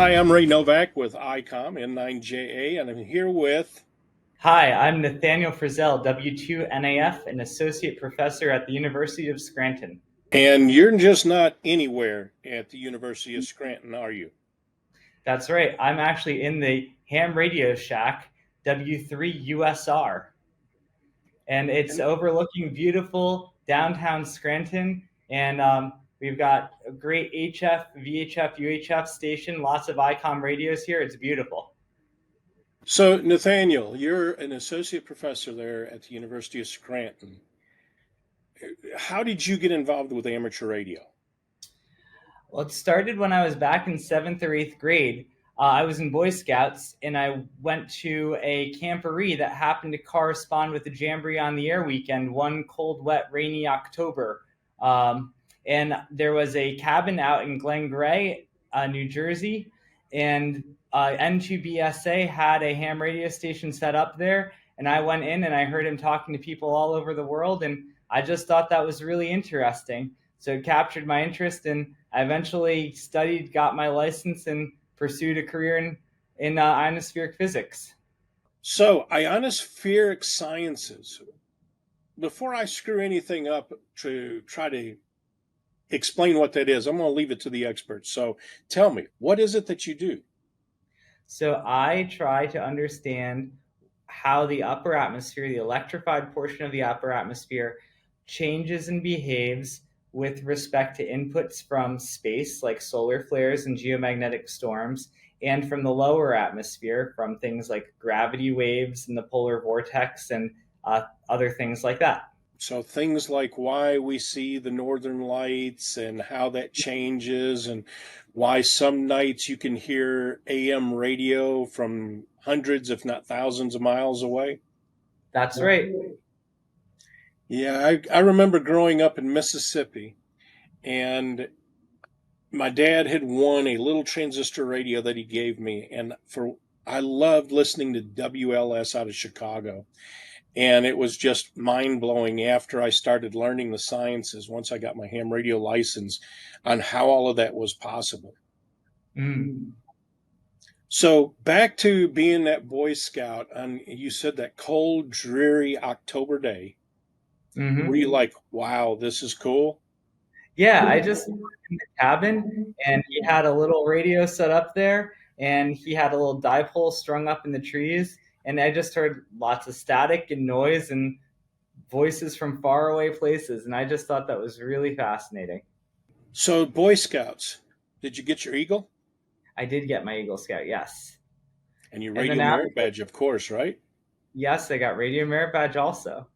Hi, I'm Ray Novak with Icom N9JA, and I'm here with. Hi, I'm Nathaniel Frizzell, W2NAF, an associate professor at the University of Scranton. And you're just not anywhere at the University of Scranton, are you? That's right, I'm actually in the Ham Radio Shack, W3USR, and it's And overlooking beautiful downtown Scranton. And we've got a great HF, VHF, UHF station, lots of ICOM radios here. It's beautiful. so, Nathaniel, you're an associate professor there at the University of Scranton. How did you get involved with amateur radio? Well, it started when I was back in seventh or eighth grade. I was in Boy Scouts and I went to a camporee that happened to correspond with the Jamboree on the Air weekend one cold, wet, rainy October. And there was a cabin out in Glen Gray, New Jersey, and N2BSA had a ham radio station set up there. And I went in and I heard him talking to people all over the world. And I just thought that was really interesting. So it captured my interest, and I eventually studied, got my license, and pursued a career in ionospheric physics. So, ionospheric sciences. Before I screw anything up to try to explain what that is, I'm going to leave it to the experts. So, tell me, what is it that you do? So I try to understand how the upper atmosphere, the electrified portion of the upper atmosphere, changes and behaves with respect to inputs from space, like solar flares and geomagnetic storms, and from the lower atmosphere, from things like gravity waves and the polar vortex and other things like that. So things like why we see the northern lights and how that changes and why some nights you can hear AM radio from hundreds, if not thousands of miles away. That's right. Yeah, I remember growing up in Mississippi, and my dad had won a little transistor radio that he gave me, and for I loved listening to WLS out of Chicago. And it was just mind blowing after I started learning the sciences once I got my ham radio license on how all of that was possible. Mm. So back to being that Boy Scout, and you said that cold, dreary October day. Were you Mm-hmm. like, wow, this is cool? Yeah, I just worked in the cabin, and he had a little radio set up there, and he had a little dipole strung up in the trees, and I just heard lots of static and noise and voices from faraway places, and I just thought that was really fascinating. So, Boy Scouts, did you get your Eagle I did get my Eagle Scout, yes. and your And then radio merit after, badge, of course, right? yes, I got Radio Merit Badge also.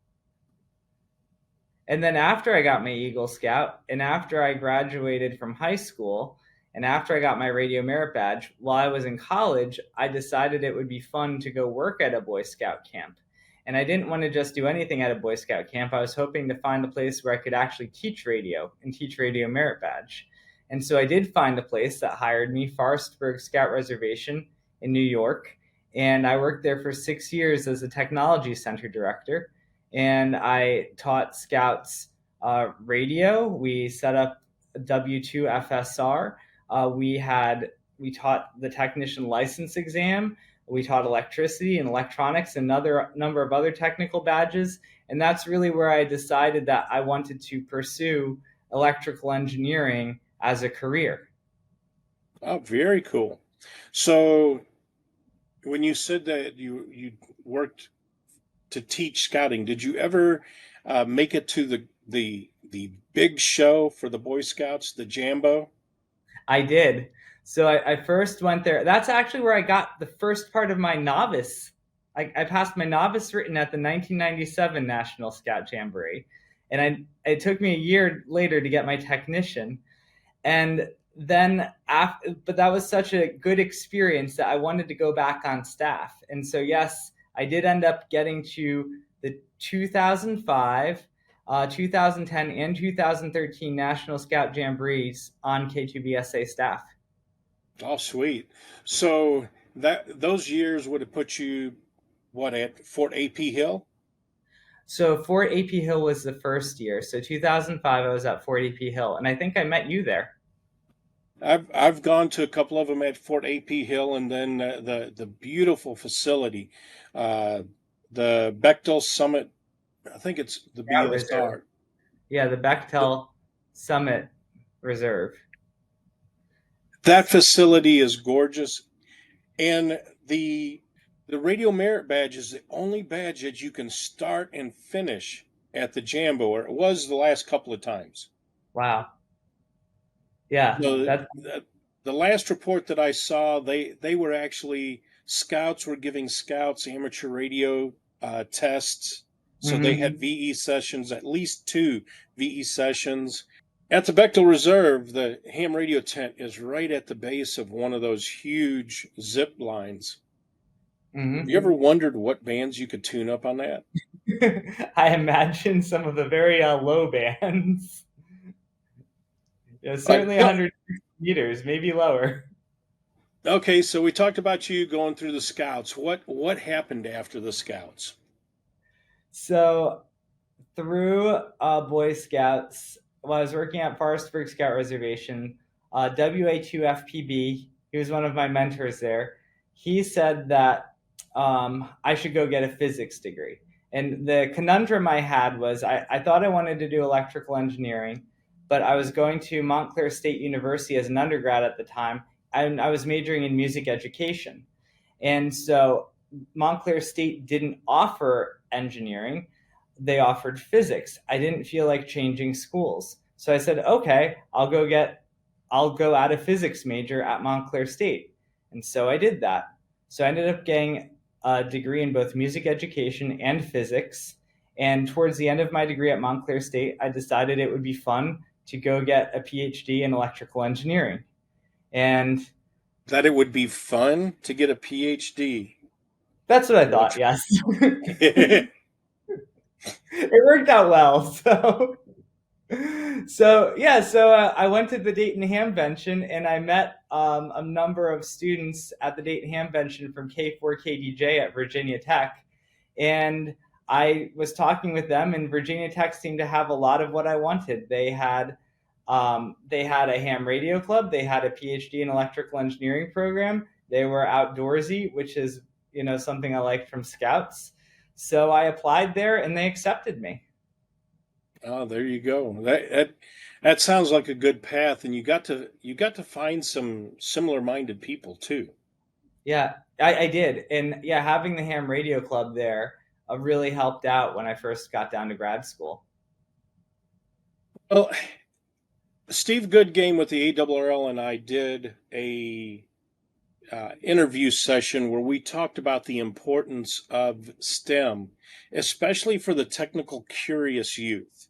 And then after I got my Eagle Scout, and after I graduated from high school, and after I got my Radio Merit Badge, while I was in college, I decided it would be fun to go work at a Boy Scout camp. And I didn't want to just do anything at a Boy Scout camp. I was hoping to find a place where I could actually teach radio and teach Radio Merit Badge. And so I did find a place that hired me, Forestburg Scout Reservation in New York. And I worked there for 6 years as a technology center director, and I taught scouts radio. We set up W2 FSR. We taught the technician license exam. We taught electricity and electronics and another number of other technical badges. And that's really where I decided that I wanted to pursue electrical engineering as a career. Oh, very cool. So, when you said that you worked to teach scouting, did you ever make it to the big show for the Boy Scouts, the Jambo? I did. So I first went there. That's actually where I got the first part of my novice. I passed my novice written at the 1997 National Scout Jamboree, and it took me a year later to get my technician. And then after, but that was such a good experience that I wanted to go back on staff. And so yes, I did end up getting to the 2005, 2010, and 2013 National Scout Jamborees on K2BSA staff. Oh, sweet. So that those years would have put you what at Fort AP Hill? So Fort AP Hill was the first year. So 2005, I was at Fort AP Hill, and I think I met you there. I've gone to a couple of them at Fort AP Hill, and then the beautiful facility, uh, the Bechtel Summit. I think it's the Scout Reserve. BSR. Yeah, the The, Bechtel Summit Reserve. that facility is gorgeous, and the the Radio Merit Badge is the only badge that you can start and finish at the Jambo, or it was the last couple of times. Wow. Yeah, The, that's the last report that I saw, they were actually scouts were giving scouts amateur radio tests. So they mhm. had VE sessions, at least two VE sessions. At the Bechtel Reserve, the ham radio tent is right at the base of one of those huge zip lines. Have you Mhm. ever wondered what bands you could tune up on that? I imagine some of the very low bands. Yeah, certainly Tell, 100 meters, maybe lower. okay, so we talked about you going through the scouts. What happened after the scouts? So through Boy Scouts, while I was working at Forestburg Scout Reservation, WA2FPB, he was one of my mentors there. He said that I should go get a physics degree. And the conundrum I had was I thought I wanted to do electrical engineering, but I was going to Montclair State University as an undergrad at the time, and I was majoring in music education. And so Montclair State didn't offer engineering, they offered physics. I didn't feel like changing schools. So I said, okay, I'll go add a physics major at Montclair State. And so I did that. So I ended up getting a degree in both music education and physics. And towards the end of my degree at Montclair State, I decided it would be fun to go get a PhD in electrical engineering. And That it would be fun to get a PhD that's what I in thought, electric. yes. It worked out well. So I went to the Dayton Hamvention and I met a number of students at the Dayton Hamvention from K4KDJ at Virginia Tech, and I was talking with them, and Virginia Tech seemed to have a lot of what I wanted. They had a ham radio club, they had a PhD in electrical engineering program, they were outdoorsy, which is something I liked from Scouts. So I applied there, and they accepted me. Oh, there you go. That sounds like a good path, and you got to find some similar minded people too. Yeah, I did. And yeah, having the ham radio club there really helped out when I first got down to grad school. Well, Steve Goodgame with the ARRL and I did a interview session where we talked about the importance of STEM, especially for the technical curious youth.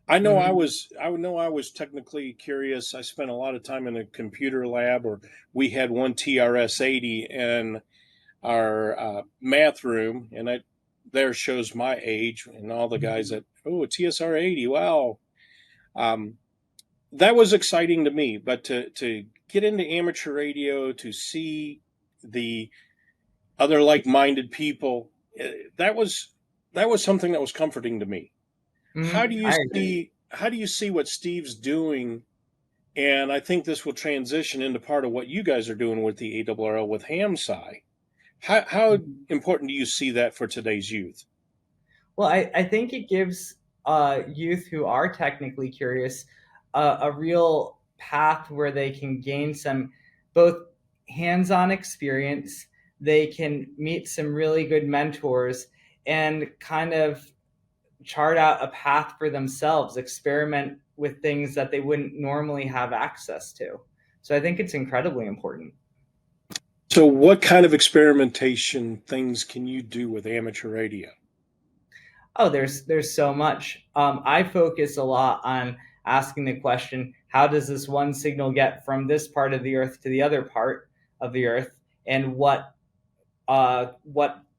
Mm-hmm. I know I was technically curious. I spent a lot of time in a computer lab, or we had one TRS-80 in our math room, and that there shows my age and all the guys that TSR-80, wow. Um, that was exciting to me, but to get into amateur radio, to see the other like-minded people, that was something that was comforting to me. Mm-hmm. I agree. How do you see what Steve's doing? And I think this will transition into part of what you guys are doing with the ARRL with Hamsci. How Mhm. important do you see that for today's youth? Well, I think it gives youth who are technically curious a real path where they can gain some both hands-on experience. They can meet some really good mentors and kind of chart out a path for themselves, experiment with things that they wouldn't normally have access to. So I think it's incredibly important. So, what kind of experimentation things can you do with amateur radio? Oh, there's so much. I focus a lot on asking the question, how does this one signal get from this part of the Earth to the other part of the Earth, and what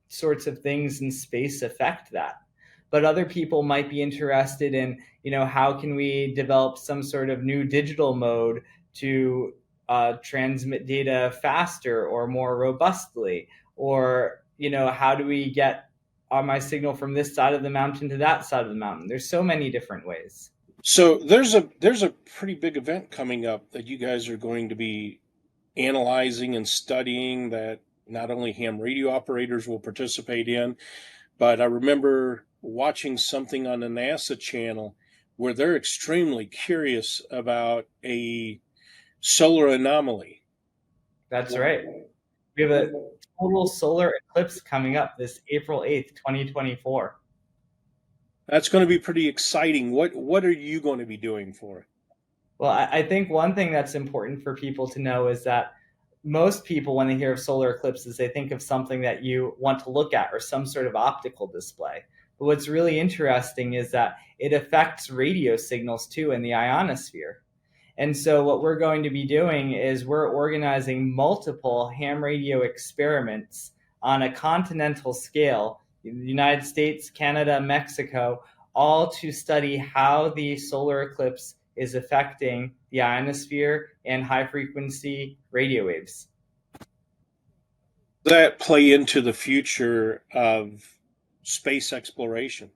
sorts of things in space affect that? But other people might be interested in, how can we develop some sort of new digital mode to transmit data faster or more robustly, or how do we get my signal from this side of the mountain to that side of the mountain? There's so many different ways. So there's a pretty big event coming up that you guys are going to be analyzing and studying that not only ham radio operators will participate in, but I remember watching something on the NASA channel where they're extremely curious about a solar anomaly. That's right. We have a total solar eclipse coming up this April 8th, 2024. That's going to be pretty exciting. What are you going to be doing for it? Well, I think one thing that's important for people to know is that most people, when they hear of solar eclipses, they think of something that you want to look at or some sort of optical display. But what's really interesting is that it affects radio signals too in the ionosphere. And so, what we're going to be doing is we're organizing multiple ham radio experiments on a continental scale, in the United States, Canada, Mexico, all to study how the solar eclipse is affecting the ionosphere and high frequency radio waves. Does that play into the future of space exploration?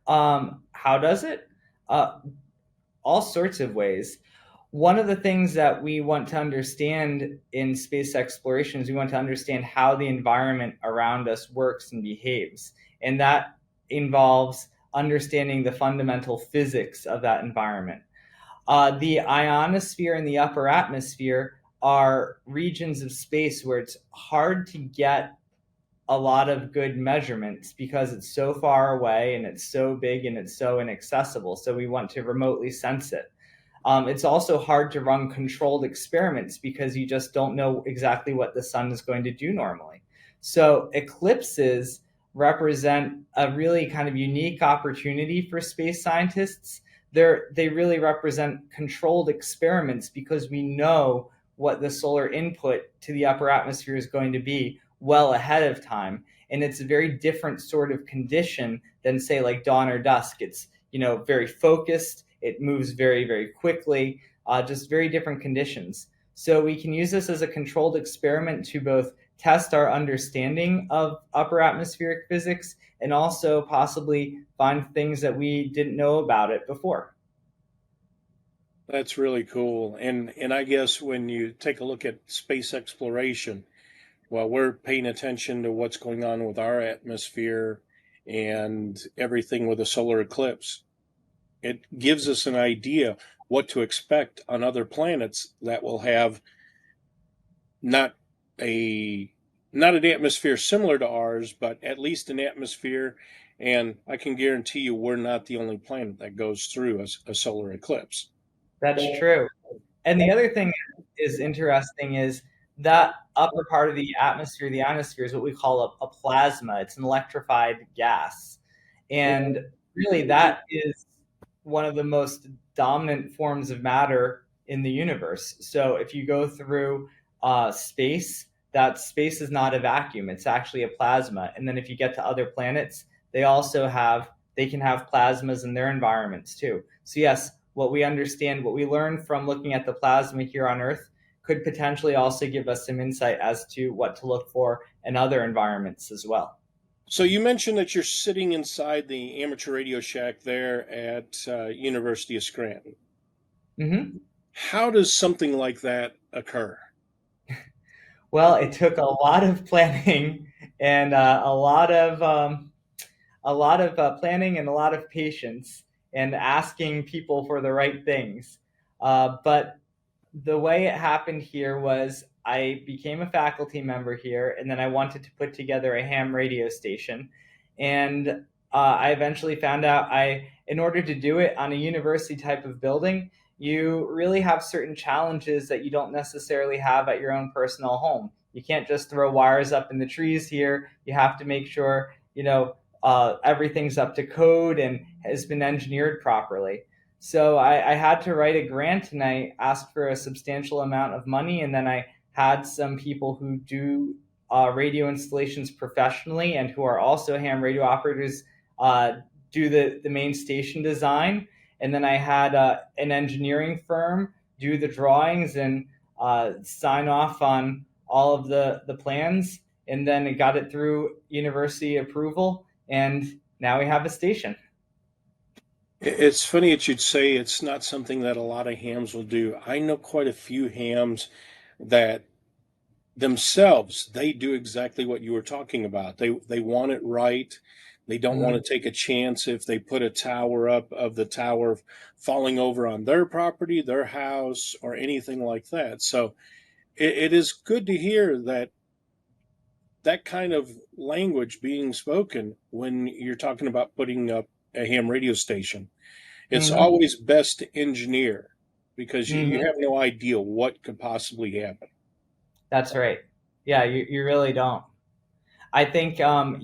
How does it? Uh, all sorts of ways. One of the things that we want to understand in space exploration is we want to understand how the environment around us works and behaves. And that involves understanding the fundamental physics of that environment. The ionosphere and the upper atmosphere are regions of space where it's hard to get a lot of good measurements because it's so far away and it's so big and it's so inaccessible. So we want to remotely sense it. It's also hard to run controlled experiments because you just don't know exactly what the sun is going to do normally. So eclipses represent a really kind of unique opportunity for space scientists. They really represent controlled experiments because we know what the solar input to the upper atmosphere is going to be well ahead of time. And it's a very different sort of condition than, say, like dawn or dusk. It's, very focused. It moves very, very quickly, just very different conditions. So we can use this as a controlled experiment to both test our understanding of upper atmospheric physics and also possibly find things that we didn't know about it before. That's really cool. And I guess when you take a look at space exploration, well, we're paying attention to what's going on with our atmosphere and everything with the solar eclipse. It gives us an idea what to expect on other planets that will have not a not an atmosphere similar to ours, but at least an atmosphere. And I can guarantee you, we're not the only planet that goes through a solar eclipse. That's true. And the other thing that is interesting is that upper part of the ionosphere, is what we call a plasma. It's an electrified gas. And really, that is one of the most dominant forms of matter in the universe. So if you go through space, that space is not a vacuum. It's actually a plasma. And then if you get to other planets, they can have plasmas in their environments too. So yes, what we understand, what we learn from looking at the plasma here on Earth could potentially also give us some insight as to what to look for in other environments as well. So you mentioned that you're sitting inside the amateur radio shack there at University of Scranton. Mm-hmm. How does something like that occur? Well, it took a lot of planning and a lot of planning and a lot of patience and asking people for the right things. But the way it happened here was I became a faculty member here, and then I wanted to put together a ham radio station. And I eventually found out in order to do it on a university type of building, you really have certain challenges that you don't necessarily have at your own personal home. You can't just throw wires up in the trees here. You have to make sure, everything's up to code and has been engineered properly. So I had to write a grant and I asked for a substantial amount of money. And then I had some people who do radio installations professionally and who are also ham radio operators do the main station design. And then I had an engineering firm do the drawings and sign off on all of the plans. And then it got it through university approval. And now we have a station. It's funny that you'd say it's not something that a lot of hams will do. I know quite a few hams that themselves they do exactly what you were talking about. They want it right. They don't want Mhm. to take a chance if they put a tower up of the tower falling over on their property, their house, or anything like that. So it is good to hear that that kind of language being spoken when you're talking about putting up a ham radio station. It's Mhm. always best to engineer because you Mhm. have no idea what could possibly happen. That's right. Yeah, you really don't. I think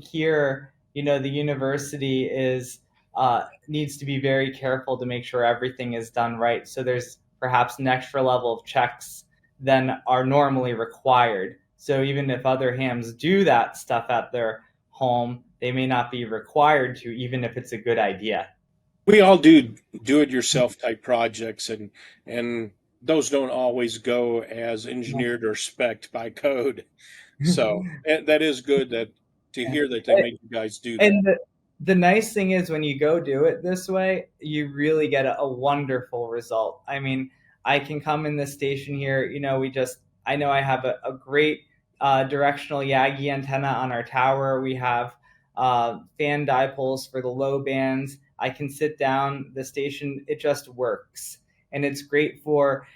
here, the university is needs to be very careful to make sure everything is done right. So there's perhaps an extra level of checks than are normally required. So even if other hams do that stuff at their home, they may not be required to, even if it's a good idea. We all do it yourself type projects, and those don't always go as engineered or spec'd by code. So that is good that to Yeah. hear that they make you guys do that. And the nice thing is when you go do it this way, you really get a wonderful result. I mean, I can come in this station here, I know I have a great directional Yagi antenna on our tower. We have fan dipoles for the low bands. I can sit down, the station, it just works. And it's great for,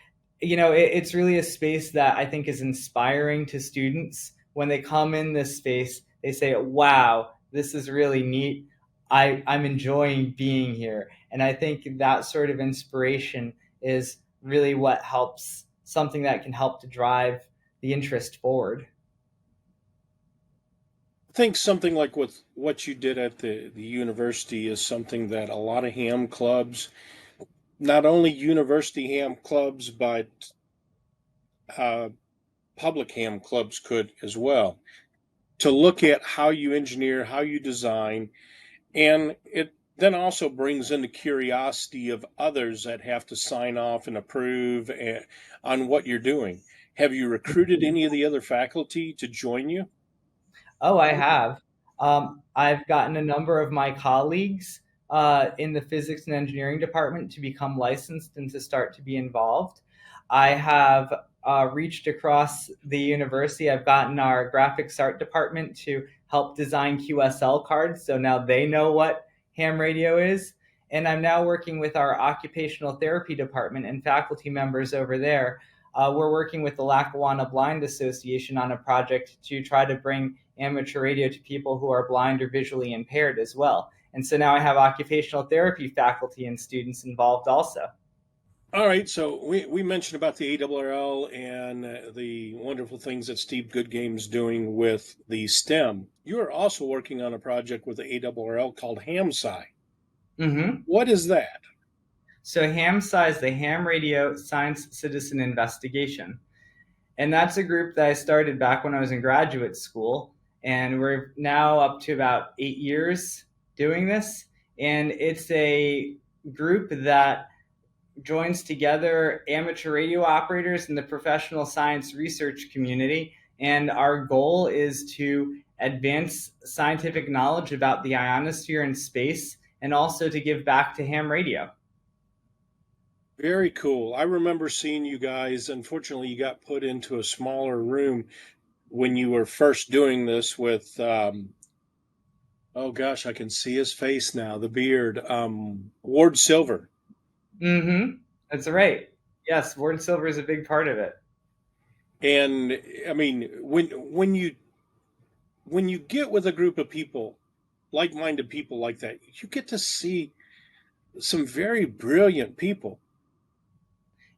it's really a space that I think is inspiring to students. When they come in this space, they say, wow, this is really neat. I'm enjoying being here. And I think that sort of inspiration is really what helps, something that can help to drive the interest forward. I think something like what you did at the university is something that a lot of ham clubs, not only university ham clubs, but uh, public ham clubs could as well. To look at how you engineer, how you design, and it then also brings in the curiosity of others that have to sign off and approve on what you're doing. Have you recruited any of the other faculty to join you? Oh, I have. I've gotten a number of my colleagues in the physics and engineering department to become licensed and to start to be involved. I have reached across the university. I've gotten our graphics art department to help design QSL cards. So now they know what ham radio is. And I'm now working with our occupational therapy department and faculty members over there. We're working with the Lackawanna Blind Association on a project to try to bring amateur radio to people who are blind or visually impaired as well. And so now I have occupational therapy faculty and students involved also. All right, so we mentioned about the ARRL and the wonderful things that Steve Goodgame's doing with the STEM. You are also working on a project with the ARRL called HamSci. Mm-hmm. What is that? So HAMSI is the Ham Radio Science Citizen Investigation. And that's a group that I started back when I was in graduate school. And we're now up to about 8 years doing this. And it's a group that joins together amateur radio operators in the professional science research community. And our goal is to advance scientific knowledge about the ionosphere and space, and also to give back to ham radio. Very cool. I remember seeing you guys. Unfortunately, you got put into a smaller room when you were first doing this with, oh gosh, I can see his face now, the beard, Ward Silver. Mm-hmm. That's right. Yes, Ward Silver is a big part of it. And I mean, when you get with a group of people, like-minded people like that, you get to see some very brilliant people.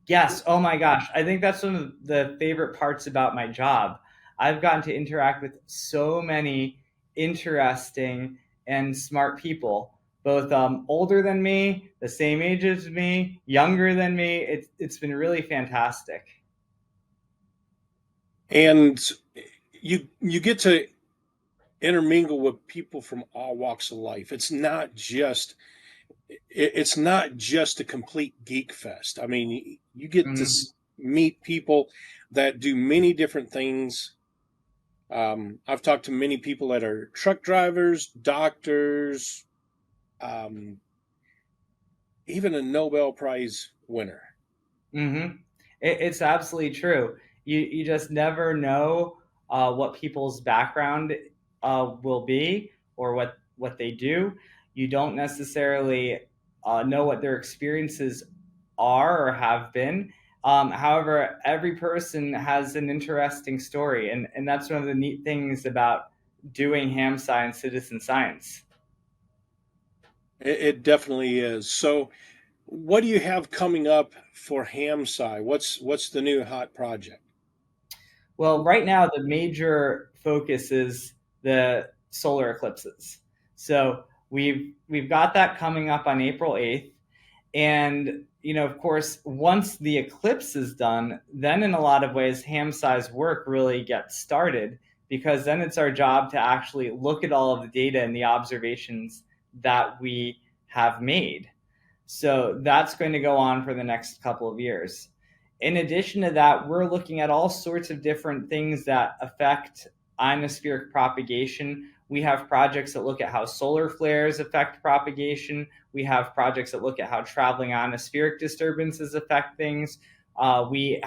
Yes. Oh my gosh. I think that's one of the favorite parts about my job. I've gotten to interact with so many interesting and smart people, both older than me, the same age as me, younger than me. It's been really fantastic. And you get to intermingle with people from all walks of life. It's not just a complete geek fest. I mean, you get to Mhm. meet people that do many different things. I've talked to many people that are truck drivers, doctors, um, even a Nobel Prize winner. Mm-hmm. It's absolutely true. You just never know what people's background will be, or what they do. You don't necessarily know what their experiences are or have been. However, every person has an interesting story, and that's one of the neat things about doing ham science, citizen science. It definitely is. So, what do you have coming up for HamSci? What's the new hot project? Well, right now the major focus is the solar eclipses. So we've got that coming up on April 8th. And of course, once the eclipse is done, then in a lot of ways ham size work really gets started, because then it's our job to actually look at all of the data and the observations that we have made. So that's going to go on for the next couple of years. In addition to that, we're looking at all sorts of different things that affect ionospheric propagation. We have projects that look at how solar flares affect propagation. We have projects that look at how traveling ionospheric disturbances affect things. We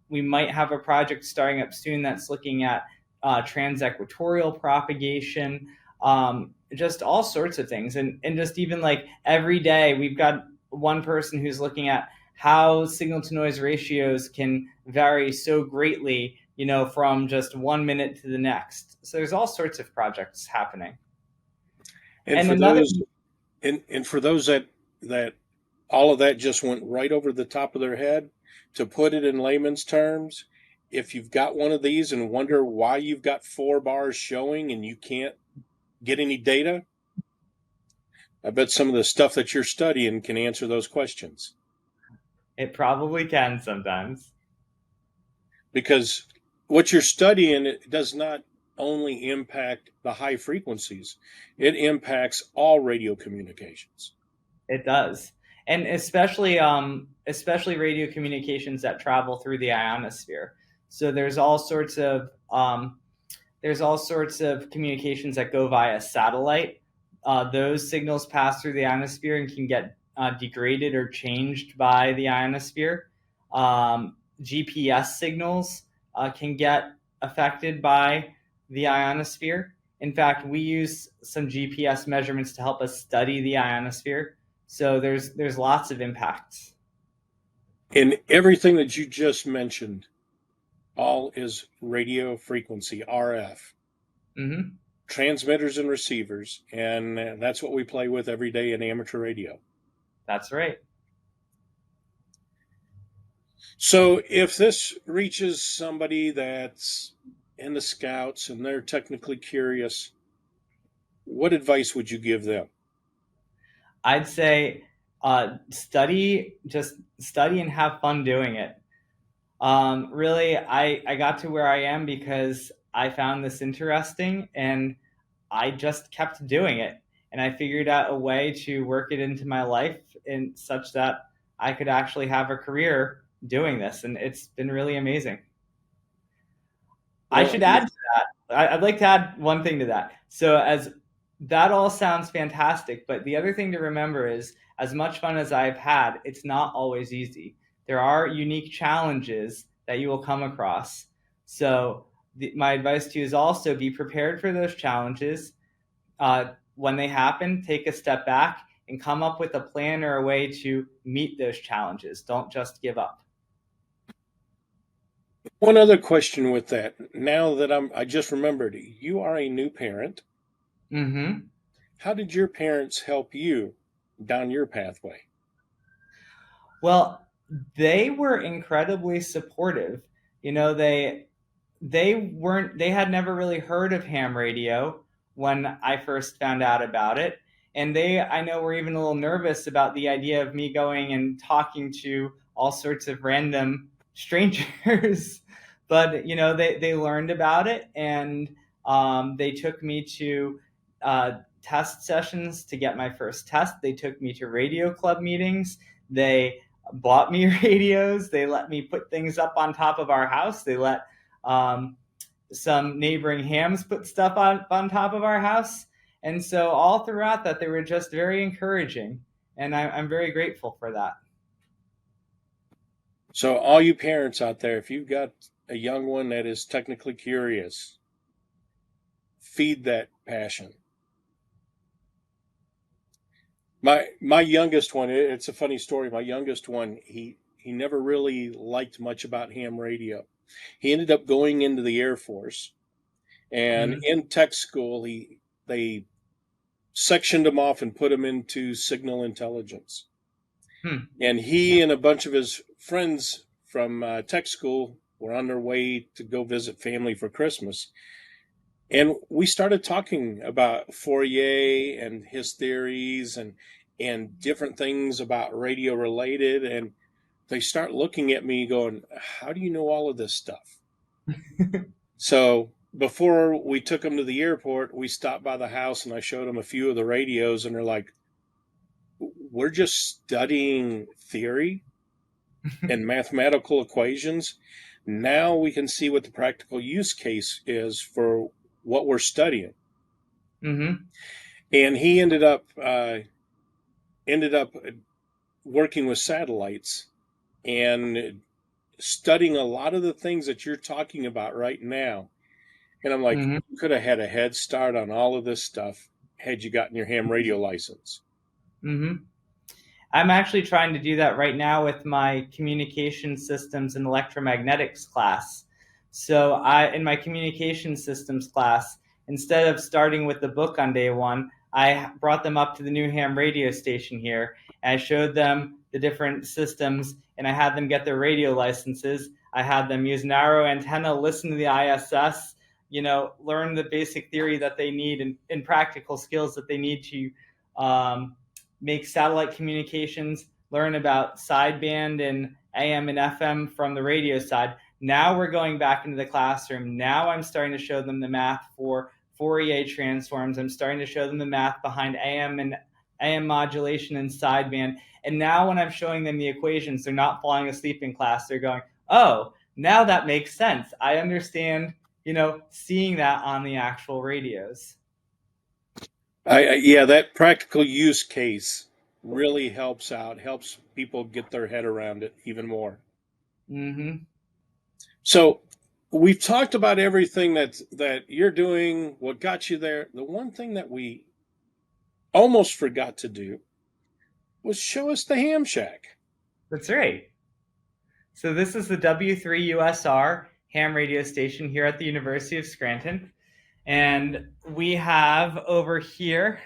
might have a project starting up soon that's looking at trans-equatorial propagation. Just all sorts of things, and just even like every day we've got one person who's looking at how signal to noise ratios can vary so greatly, from just 1 minute to the next. So there's all sorts of projects happening. And And for another, those and for those that all of that just went right over the top of their head, to put it in layman's terms, if you've got one of these and wonder why you've got 4 bars showing and you can't get any data, I bet some of the stuff that you're studying can answer those questions. it probably can sometimes. Because what you're studying does not only impact the high frequencies, it impacts all radio communications. It does. And especially radio communications that travel through the ionosphere. So there's all sorts of communications that go via satellite. Those signals pass through the ionosphere and can get degraded or changed by the ionosphere. GPS signals can get affected by the ionosphere. In fact, we use some GPS measurements to help us study the ionosphere. So there's lots of impacts. And everything that you just mentioned, all is radio frequency, RF, Mm-hmm. transmitters and receivers. And that's what we play with every day in amateur radio. That's right. So if this reaches somebody that's in the scouts and they're technically curious, what advice would you give them? I'd say just study and have fun doing it. Really, I got to where I am because I found this interesting, and I just kept doing it. And I figured out a way to work it into my life in such that I could actually have a career doing this. And it's been really amazing. I Well, should add to that. I'd like to add one thing to that. So, as that all sounds fantastic, but the other thing to remember is, as much fun as I've had, it's not always easy. There are unique challenges that you will come across. So, my advice to you is also be prepared for those challenges. When they happen, take a step back and come up with a plan or a way to meet those challenges. Don't just give up. one other question with that. Now that I just remembered, you are a new parent. Mm-hmm. How did your parents help you down your pathway? Well, they were incredibly supportive. You know, they had never really heard of ham radio when I first found out about it. And they, I know, were even a little nervous about the idea of me going and talking to all sorts of random strangers. But, they learned about it, and they took me to test sessions to get my first test. They took me to radio club meetings. They bought me radios. They let me put things up on top of our house. They let some neighboring hams put stuff on top of our house. And so all throughout that, they were just very encouraging. and I'm very grateful for that. So, all you parents out there, if you've got a young one that is technically curious, feed that passion. My youngest one, it's a funny story. My youngest one, he never really liked much about ham radio. He ended up going into the Air Force, and Mm-hmm. in tech school, he they sectioned him off and put him into signal intelligence. Hmm. And he and a bunch of his friends from tech school were on their way to go visit family for Christmas. And we started talking about Fourier and his theories and different things about radio related. And they start looking at me going, "How do you know all of this stuff?" So before we took them to the airport, we stopped by the house and I showed them a few of the radios, and they're like, "We're just studying theory and mathematical equations. Now we can see what the practical use case is for what we're studying." Mm-hmm. And he ended up working with satellites and studying a lot of the things that you're talking about right now. And I'm like, Mm-hmm. you could have had a head start on all of this stuff had you gotten your ham radio license. Mm-hmm. I'm actually trying to do that right now with my communication systems and electromagnetics class. So in my communication systems class, instead of starting with the book on day one, I brought them up to the new ham radio station here, and I showed them the different systems, and I had them get their radio licenses. I had them use narrow antenna, listen to the ISS, learn the basic theory that they need and practical skills that they need to make satellite communications, learn about sideband and AM and FM from the radio side. Now we're going back into the classroom. Now I'm starting to show them the math for Fourier transforms. I'm starting to show them the math behind AM and AM modulation and sideband. And now when I'm showing them the equations, they're not falling asleep in class. They're going, oh, now that makes sense. I understand, seeing that on the actual radios. Yeah, that practical use case really helps out, helps people get their head around it even more. Mm-hmm. So we've talked about everything that you're doing, what got you there. The one thing that we almost forgot to do was show us the ham shack. That's right. So this is the W3USR ham radio station here at the University of Scranton. And we have over here,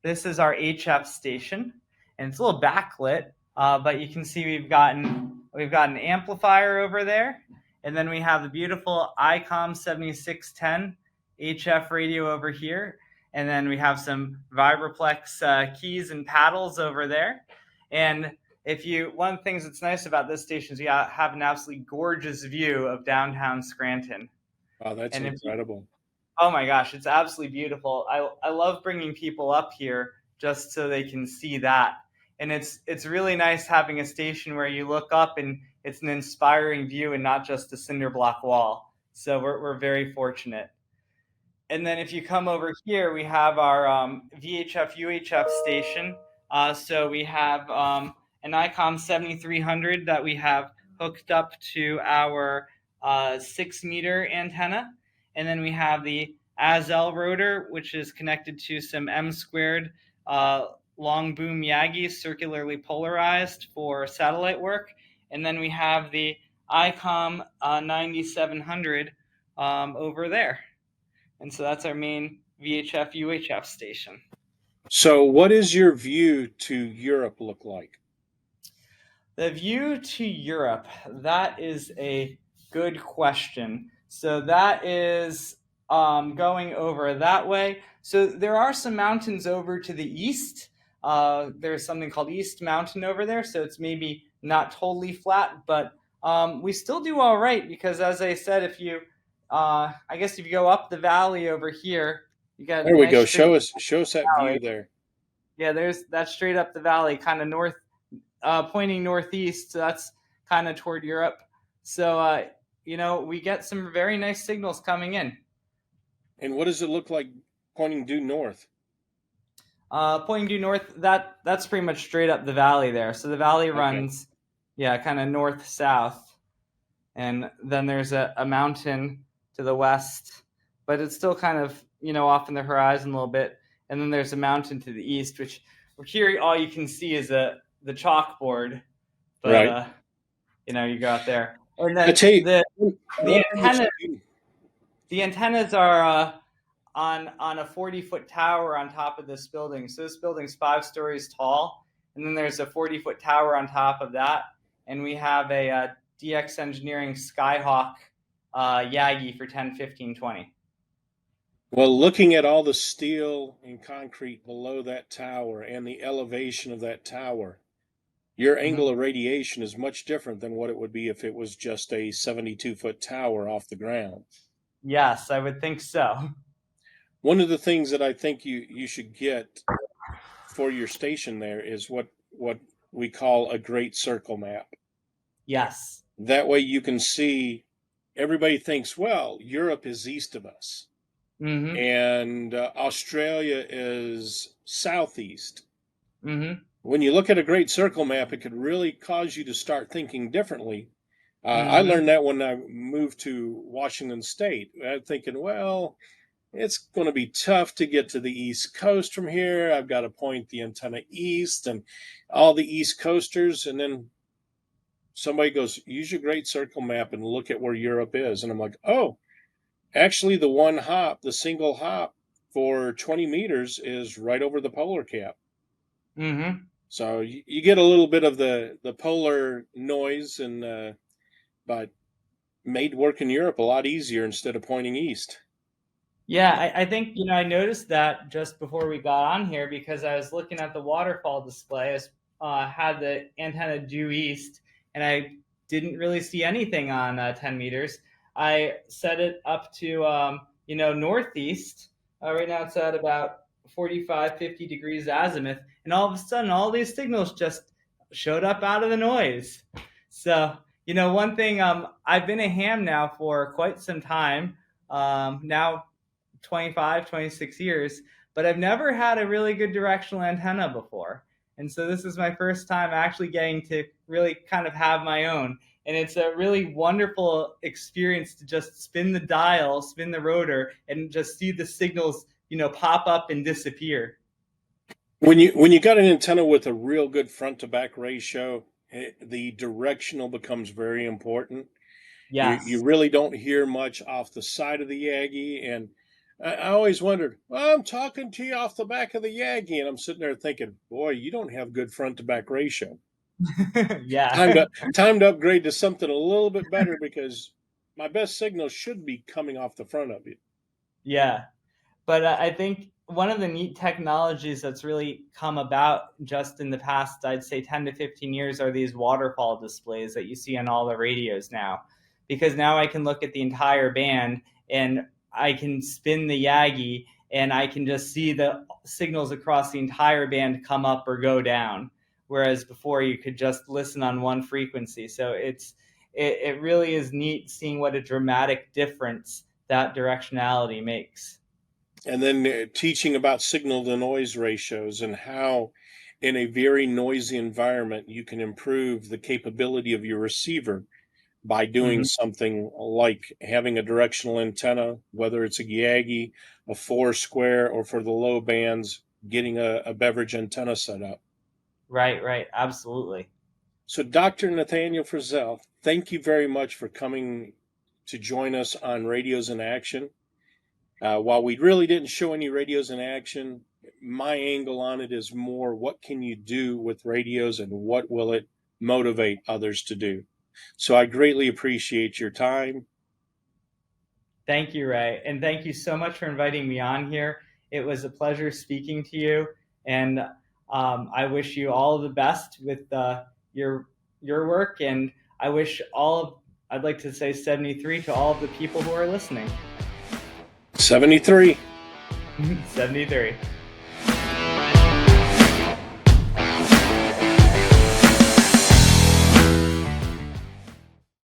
this is our HF station. And it's a little backlit, but you can see we've got an amplifier over there. And then we have the beautiful Icom 7610 HF radio over here. And then we have some Vibraplex keys and paddles over there. And one of the things that's nice about this station is you have an absolutely gorgeous view of downtown Scranton. Oh, that's And if you, incredible. oh my gosh, it's absolutely beautiful. I love bringing people up here just so they can see that. And it's really nice having a station where you look up and it's an inspiring view and not just a cinder block wall. So we're very fortunate. And then if you come over here, we have our VHF UHF station. So we have an Icom 7300 that we have hooked up to our 6-meter antenna. And then we have the Azel rotor, which is connected to some M squared long boom Yagis, circularly polarized for satellite work. And then we have the Icom 9700 over there. And so that's our main VHF UHF station. So, what is your view to Europe look like? The view to Europe, that is a good question. So that is going over that way. So there are some mountains over to the east. There's something called East Mountain over there. So it's maybe not totally flat, but we still do all right because, as I said, I guess if you go up the valley over here, you got There a we nice go. straight Show us that valley. view there. Yeah, that's straight up the valley, kind of north, pointing northeast. So that's kind of toward Europe. So we get some very nice signals coming in. And what does it look like pointing due north? Pointing due north, that's pretty much straight up the valley there. So the valley Okay. runs, yeah, kind of north south, and then there's a mountain to the west, but it's still kind of off in the horizon a little bit. And then there's a mountain to the east, which here all you can see is the chalkboard, but Right. you go out there, and I then tell you, the one thing that antenna you do, the antennas are on a 40-foot tower on top of this building. So this building's 5 stories tall, and then there's a 40-foot tower on top of that, and we have a DX Engineering Skyhawk Yagi for 10, 15, 20. well, looking at all the steel and concrete below that tower and the elevation of that tower, your Mm-hmm. angle of radiation is much different than what it would be if it was just a 72-foot tower off the ground. Yes, I would think so. One of the things that I think you should get for your station there is what we call a great circle map. Yes. That way you can see, everybody thinks, well, Europe is east of us Mm-hmm. and Australia is southeast. Mm-hmm. When you look at a great circle map, it could really cause you to start thinking differently. I Mm-hmm. learned that when I moved to Washington State. I'm thinking, well, it's going to be tough to get to the East Coast from here. I've got to point the antenna east and all the East Coasters. And then somebody goes, use your great circle map and look at where Europe is. And I'm like, oh, actually, the single hop for 20 meters is right over the polar cap. Mm-hmm. So you get a little bit of the polar noise, and but made work in Europe a lot easier instead of pointing east. Yeah, I think, I noticed that just before we got on here because I was looking at the waterfall display. I had the antenna due east, and I didn't really see anything on 10 meters. I set it up to, northeast. Right now it's at about 45, 50 degrees azimuth. And all of a sudden, all these signals just showed up out of the noise. So, one thing, I've been a ham now for quite some time. Now 25, 26 years, but I've never had a really good directional antenna before. And so this is my first time actually getting to really kind of have my own. And it's a really wonderful experience to just spin the dial, spin the rotor, and just see the signals, pop up and disappear. When you got an antenna with a real good front to back ratio, the directional becomes very important. You Yes. really don't hear much off the side of the Yagi, and I always wondered, well, I'm talking to you off the back of the Yagi, and I'm sitting there thinking, boy, you don't have good front to back ratio. Time Yeah. to time to upgrade to something a little bit better because my best signal should be coming off the front of you. Yeah. But I think one of the neat technologies that's really come about just in the past, I'd say 10 to 15 years, are these waterfall displays that you see on all the radios now. Because now I can look at the entire band and I can spin the Yagi and I can just see the signals across the entire band come up or go down. Whereas before you could just listen on one frequency. So it really is neat seeing what a dramatic difference that directionality makes. And then teaching about signal to noise ratios and how, in a very noisy environment, you can improve the capability of your receiver by doing Mm-hmm. something like having a directional antenna, whether it's a Yagi, a four square, or for the low bands, getting a beverage antenna set up. Right, right, absolutely. So, Dr. Nathaniel Frizzell, thank you very much for coming to join us on Radios in Action. While we really didn't show any radios in action, my angle on it is more what can you do with radios and what will it motivate others to do. So I greatly appreciate your time. Thank you, Ray. And thank you so much for inviting me on here. It was a pleasure speaking to you. And I wish you all the best with your work. And I'd like to say 73 to all of the people who are listening. 73. 73.